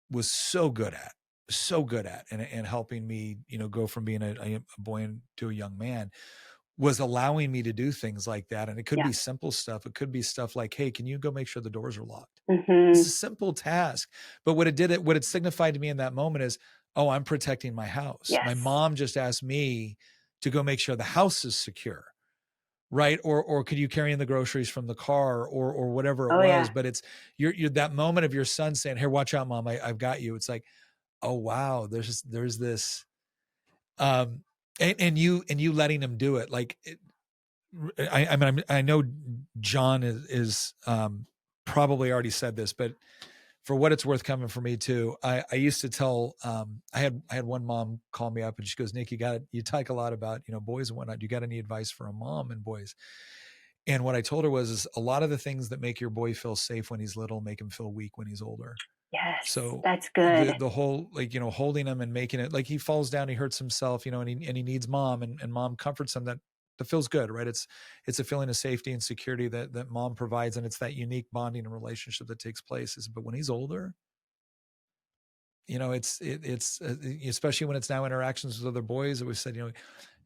was so good at and helping me, go from being a boy to a young man, was allowing me to do things like that. And it could be simple stuff. It could be stuff like, hey, can you go make sure the doors are locked? Mm-hmm. It's a simple task. But what it signified to me in that moment is, oh, I'm protecting my house. Yes. My mom just asked me to go make sure the house is secure. Right. Or could you carry in the groceries from the car or whatever it was? Yeah. But it's you're that moment of your son saying, here, watch out, Mom, I've got you. It's like, oh, wow, there's this, and you letting him do it. Like, I mean, I know John is probably already said this, but for what it's worth, coming from me too, I used to tell, I had one mom call me up and she goes, Nick, you talk a lot about, boys and whatnot. You got any advice for a mom and boys? And what I told her was, is a lot of the things that make your boy feel safe when he's little make him feel weak when he's older. Yes, So that's good. the whole, like, you know, holding him and making it, like, he falls down, he hurts himself, you know, and he needs mom, and mom comforts him. That feels good, right? It's a feeling of safety and security that mom provides, and it's that unique bonding and relationship that takes place. But when he's older, you know, it's especially when it's now interactions with other boys, that we've said, you know,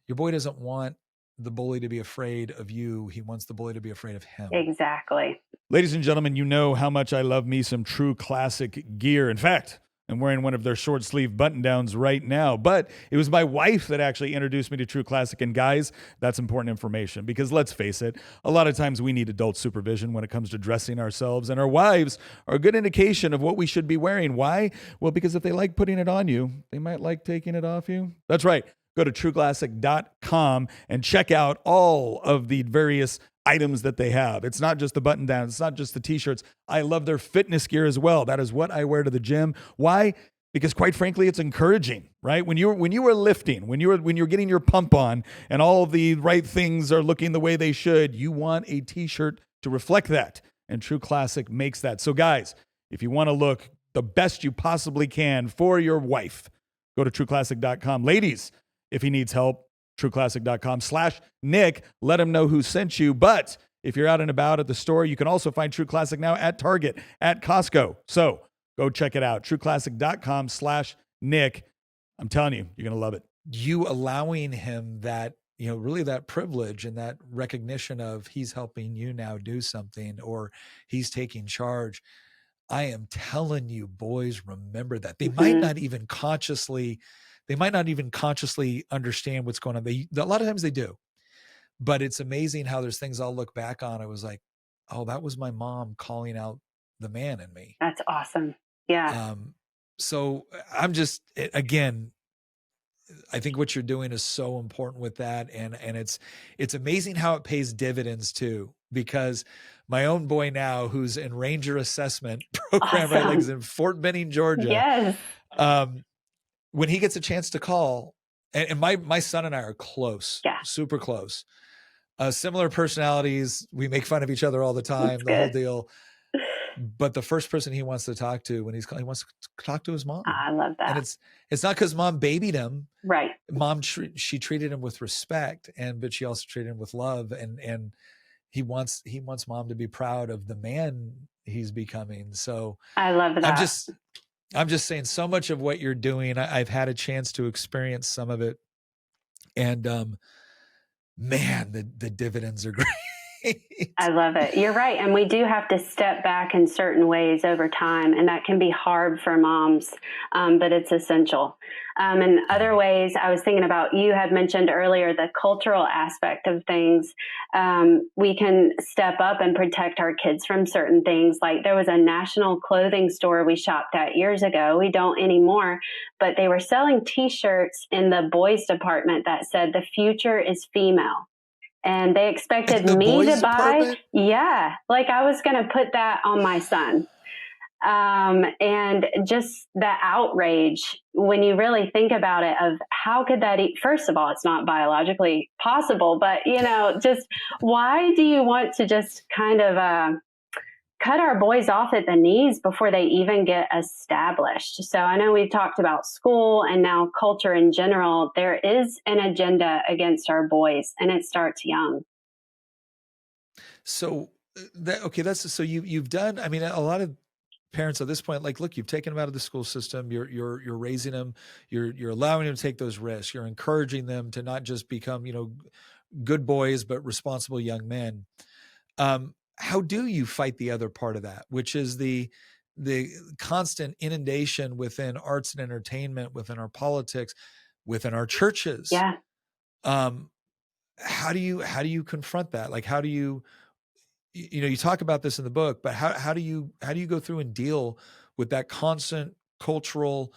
your boy doesn't want the bully to be afraid of you. He wants the bully to be afraid of him. Exactly. Ladies and gentlemen, you know how much I love me some True Classic gear. In fact, I'm wearing one of their short sleeve button downs right now, but it was my wife that actually introduced me to True Classic. And guys, that's important information, because let's face it, a lot of times we need adult supervision when it comes to dressing ourselves, and our wives are a good indication of what we should be wearing. Why? Well, because if they like putting it on you, they might like taking it off you. That's right. Go to trueclassic.com and check out all of the various items that they have. It's not just the button downs. It's not just the t-shirts. I love their fitness gear as well. That is what I wear to the gym. Why? Because quite frankly, it's encouraging, right? When you were lifting, when you're getting your pump on and all of the right things are looking the way they should, you want a t-shirt to reflect that. And True Classic makes that. So guys, if you want to look the best you possibly can for your wife, go to trueclassic.com. Ladies, if he needs help, trueclassic.com/Nick. Let him know who sent you. But if you're out and about at the store, you can also find True Classic now at Target, at Costco. So go check it out. trueclassic.com/Nick. I'm telling you, you're going to love it. You allowing him that, you know, really that privilege and that recognition of he's helping you now do something, or he's taking charge. I am telling you, boys, remember that. They might not even consciously understand what's going on. A lot of times they do, but it's amazing how there's things I'll look back on. I was like, oh, that was my mom calling out the man in me. That's awesome. Yeah. So I'm just, again, I think what you're doing is so important with that. And it's amazing how it pays dividends too, because my own boy now, who's in Ranger Assessment Program, right, like he's in Fort Benning, Georgia. Yes. When he gets a chance to call, and my son and I are close, super close, similar personalities. We make fun of each other all the time, whole deal. But the first person he wants to talk to when he's calling, he wants to talk to his mom. I love that. And it's not because mom babied him. Right. Mom, she treated him with respect, but she also treated him with love. And he wants mom to be proud of the man he's becoming. So I love that. I'm just saying, so much of what you're doing, I've had a chance to experience some of it, and man, the dividends are great. I love it. You're right. And we do have to step back in certain ways over time. And that can be hard for moms, but it's essential. In other ways, I was thinking about, you had mentioned earlier, the cultural aspect of things. We can step up and protect our kids from certain things. Like there was a national clothing store we shopped at years ago. We don't anymore, but they were selling t-shirts in the boys department that said, "The future is female." And they expected me to buy. Yeah. Like I was going to put that on my son. And just the outrage, when you really think about it, of how could that first of all, it's not biologically possible, but you know, just why do you want to just kind of, cut our boys off at the knees before they even get established? So I know we've talked about school and now culture in general. There is an agenda against our boys, and it starts young. So so you've done, I mean, a lot of parents at this point, like, look, you've taken them out of the school system. You're raising them. You're allowing them to take those risks. You're encouraging them to not just become, you know, good boys, but responsible young men. How do you fight the other part of that, which is the constant inundation within arts and entertainment, within our politics, within our churches? Yeah. How do you confront that? Like, how do you talk about this in the book, but how do you go through and deal with that constant cultural,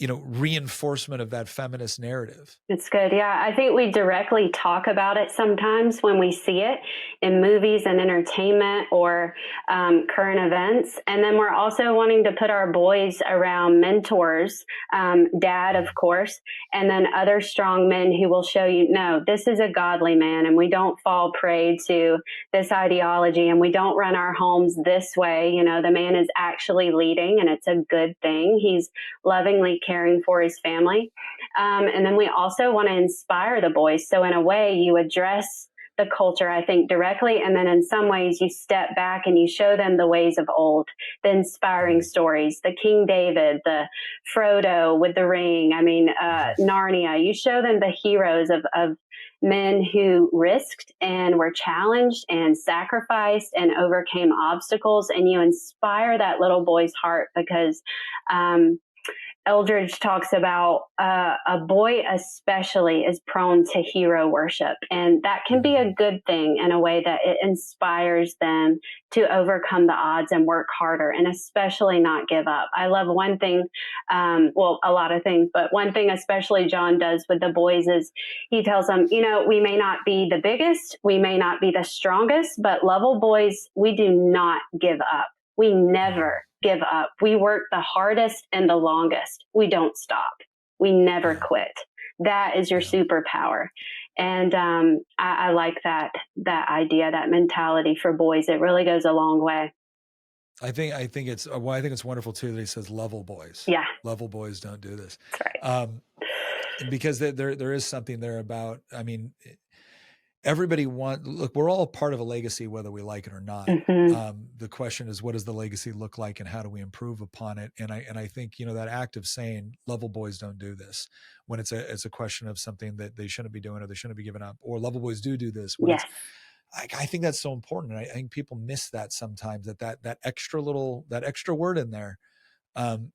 reinforcement of that feminist narrative. It's good. Yeah. I think we directly talk about it sometimes when we see it in movies and entertainment or current events. And then we're also wanting to put our boys around mentors, dad, of course, and then other strong men who will show you, no, this is a godly man, and we don't fall prey to this ideology, and we don't run our homes this way. The man is actually leading, and it's a good thing. He's lovingly caring for his family. And then we also want to inspire the boys. So in a way, you address the culture, I think, directly. And then in some ways, you step back and you show them the ways of old, the inspiring stories, the King David, the Frodo with the ring. Narnia. You show them the heroes of men who risked and were challenged and sacrificed and overcame obstacles. And you inspire that little boy's heart, because Eldridge talks about a boy especially is prone to hero worship. And that can be a good thing in a way that it inspires them to overcome the odds and work harder, and especially not give up. I love one thing, a lot of things, but one thing especially John does with the boys is he tells them, we may not be the biggest, we may not be the strongest, but Lovell boys, we do not give up. We never give up. We work the hardest and the longest. We don't stop. We never quit. That is your superpower. And I like that idea, that mentality for boys. It really goes a long way. I think it's wonderful too that he says Lovell boys. Yeah. Lovell boys don't do this. That's right. Because there is something there about, everybody look, we're all part of a legacy, whether we like it or not. Mm-hmm. The question is, what does the legacy look like and how do we improve upon it? And I think, that act of saying Lovell boys don't do this, when it's a question of something that they shouldn't be doing or they shouldn't be giving up, or Lovell boys do this. Yes. I think that's so important. And I think people miss that sometimes, that extra word in there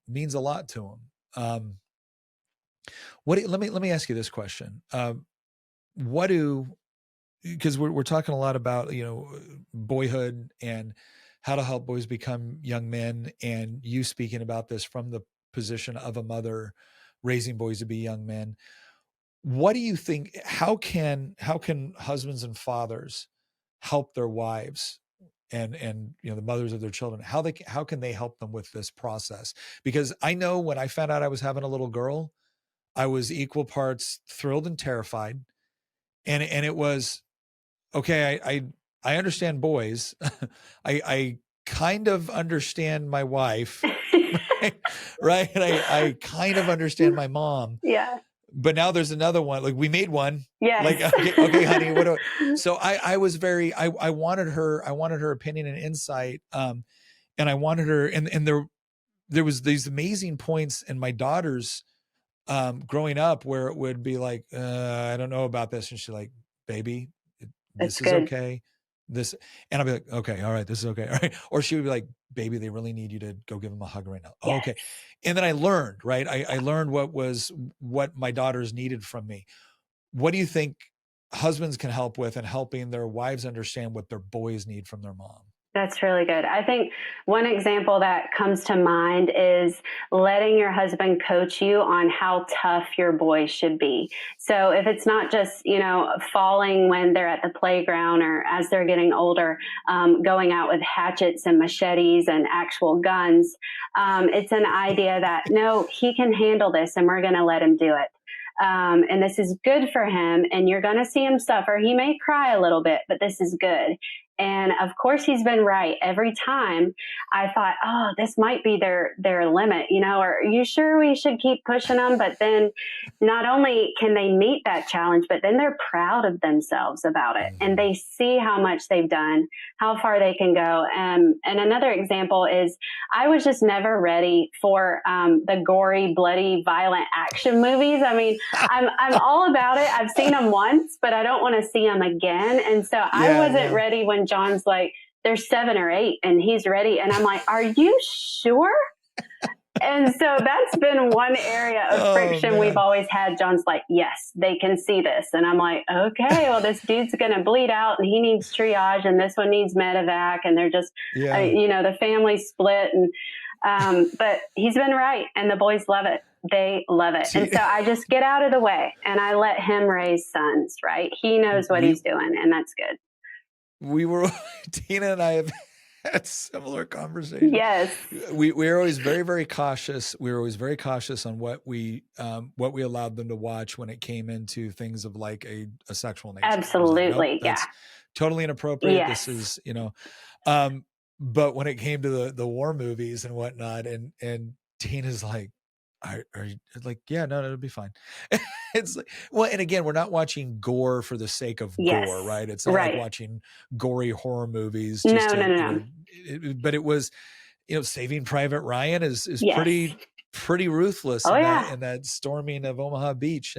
means a lot to them. Let me ask you this question. Because we're talking a lot about, boyhood and how to help boys become young men, and you speaking about this from the position of a mother raising boys to be young men. What do you think, how can husbands and fathers help their wives and the mothers of their children? How can they help them with this process? Because I know when I found out I was having a little girl, I was equal parts thrilled and terrified. And it was, okay, I understand boys. I kind of understand my wife, right? And I kind of understand my mom. Yeah. But now there's another one. Like, we made one. Yeah. Like, okay, honey. So I was I wanted her opinion and insight. And I wanted her, and there was these amazing points in my daughter's growing up where it would be like, I don't know about this. And she's like, baby, this is okay. And I'll be like, okay, all right, this is okay. All right. Or she would be like, baby, they really need you to go give them a hug right now. Yes. Okay. And then I learned, right? I learned what my daughters needed from me. What do you think husbands can help with in helping their wives understand what their boys need from their mom? That's really good. I think one example that comes to mind is letting your husband coach you on how tough your boys should be. So if it's not just, falling when they're at the playground or as they're getting older, going out with hatchets and machetes and actual guns, it's an idea that, no, he can handle this and we're going to let him do it. And this is good for him, and you're going to see him suffer. He may cry a little bit, but this is good. And of course, he's been right. Every time I thought, oh, this might be their limit, or are you sure we should keep pushing them? But then not only can they meet that challenge, but then they're proud of themselves about it. And they see how much they've done, how far they can go. And another example is I was just never ready for the gory, bloody, violent action movies. I mean, I'm all about it. I've seen them once, but I don't want to see them again. And so I wasn't ready when John's like, there's 7 or 8 and he's ready. And I'm like, are you sure? And so that's been one area of friction we've always had. John's like, yes, they can see this. And I'm like, okay, well, this dude's going to bleed out and he needs triage and this one needs medevac. And they're just, the family split. And But he's been right, and the boys love it. They love it. And so I just get out of the way and I let him raise sons, right? He knows what he's doing, and that's good. Tina and I have had similar conversations. Yes. We're always very, very cautious. We were always very cautious on what we allowed them to watch when it came into things of like a sexual nature. Absolutely. Like, nope, that's totally inappropriate. Yes. This is, but when it came to the war movies and whatnot, and Tina's like, are you like, yeah, no, it'll be fine. It's like, well, and again, we're not watching gore for the sake of gore, right? It's not like watching gory horror movies. Just no. But it was, Saving Private Ryan is pretty ruthless in that storming of Omaha Beach.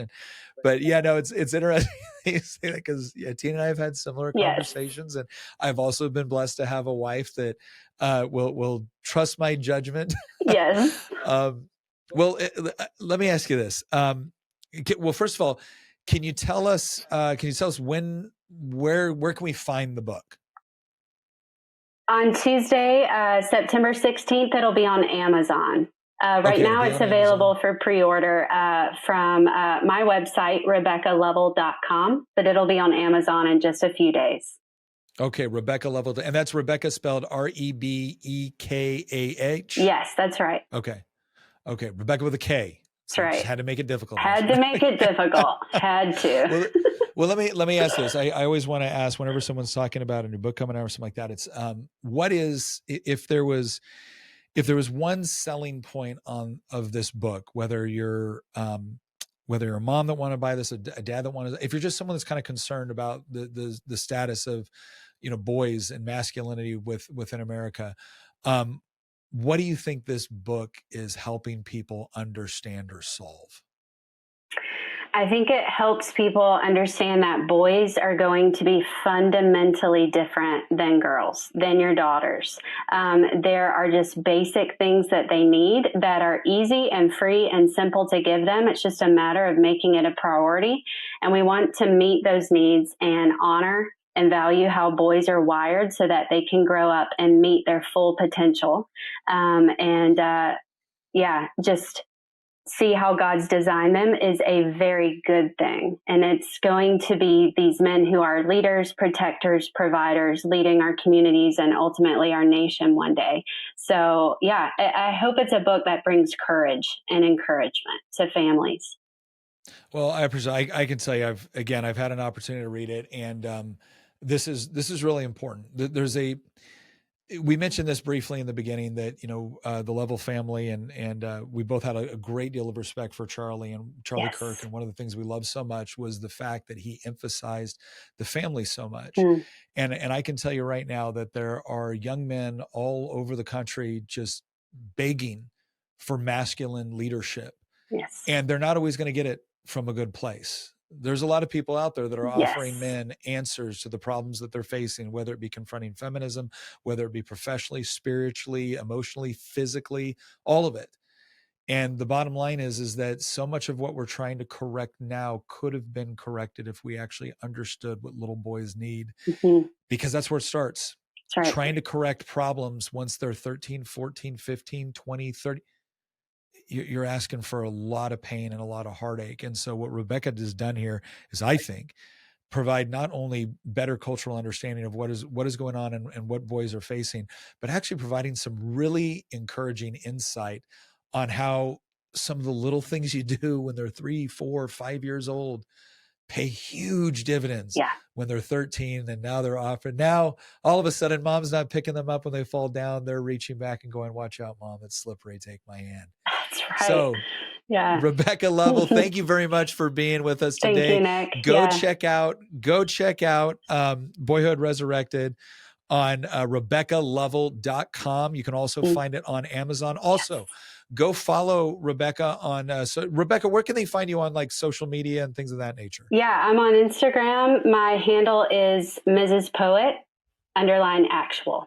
But yeah, no, it's interesting you say that, because Tina and I have had similar conversations, and I've also been blessed to have a wife that will trust my judgment. Yes. Well, let me ask you this. Well, first of all, can you tell us where can we find the book? On Tuesday, September 16th, it'll be on Amazon. Right now it's available for pre-order from my website, RebekahLovell.com, but it'll be on Amazon in just a few days. Okay, Rebekah Lovell. And that's Rebekah spelled Rebekah. Yes, that's right. Okay, Rebekah with a K. That's right. Had to make it difficult. Had to make it difficult. Had to. Well, let me ask this. I always want to ask whenever someone's talking about a new book coming out or something like that. It's what is, if there was one selling point of this book, whether you're a mom that want to buy this, a dad that want to, if you're just someone that's kind of concerned about the status of boys and masculinity within America, what do you think this book is helping people understand or solve? I think it helps people understand that boys are going to be fundamentally different than girls, than your daughters. There are just basic things that they need that are easy and free and simple to give them. It's just a matter of making it a priority. And we want to meet those needs and honor and value how boys are wired so that they can grow up and meet their full potential. Just see how God's designed them is a very good thing. And it's going to be these men who are leaders, protectors, providers, leading our communities and ultimately our nation one day. So yeah, I hope it's a book that brings courage and encouragement to families. Well, I appreciate, I can tell you, I've had an opportunity to read it, and this is really important. We mentioned this briefly in the beginning that, the Lovell family and we both had a great deal of respect for Charlie Kirk. And one of the things we loved so much was the fact that he emphasized the family so much. And I can tell you right now that there are young men all over the country just begging for masculine leadership. Yes. And they're not always going to get it from a good place. There's a lot of people out there that are offering men answers to the problems that they're facing, whether it be confronting feminism, whether it be professionally, spiritually, emotionally, physically, all of it. And the bottom line is that so much of what we're trying to correct now could have been corrected if we actually understood what little boys need, because that's where it starts. That's right. Trying to correct problems once they're 13, 14, 15, 20, 30. You're asking for a lot of pain and a lot of heartache. And so what Rebekah has done here is, I think, provide not only better cultural understanding of what is going on and what boys are facing, but actually providing some really encouraging insight on how some of the little things you do when they're 3, 4, 5 years old pay huge dividends when they're 13, and now they're off. And now all of a sudden, mom's not picking them up when they fall down. They're reaching back and going, "Watch out, mom, it's slippery. Take my hand." That's right. So, Rebekah Lovell, thank you very much for being with us today. Thank you, Nick. Go check out Boyhood Resurrected on RebekahLovell.com. You can also find it on Amazon. Also, go follow Rebekah on, Rebekah, where can they find you on like social media and things of that nature? Yeah, I'm on Instagram. My handle is Mrs. Poet _actual.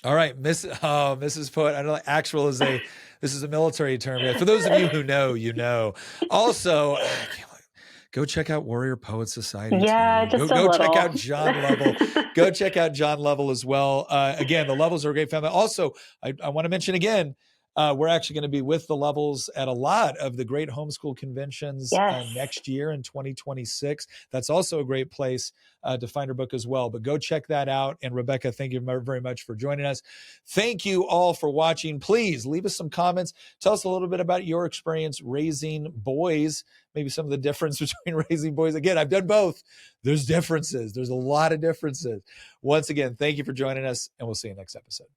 All right. Mrs. Poet, actual is this is a military term. For those of you who know, you know. Also, go check out Warrior Poet Society. Yeah, too. just Go a check little. out John Lovell. Go check out John Lovell as well. Again, the Lovells are a great family. Also, I want to mention again, we're actually going to be with the Lovells at a lot of the great homeschool conventions Yes. next year in 2026. That's also a great place to find her book as well. But go check that out. And Rebekah, thank you very much for joining us. Thank you all for watching. Please leave us some comments. Tell us a little bit about your experience raising boys, maybe some of the difference between raising boys. Again, I've done both. There's differences. There's a lot of differences. Once again, thank you for joining us, and we'll see you next episode.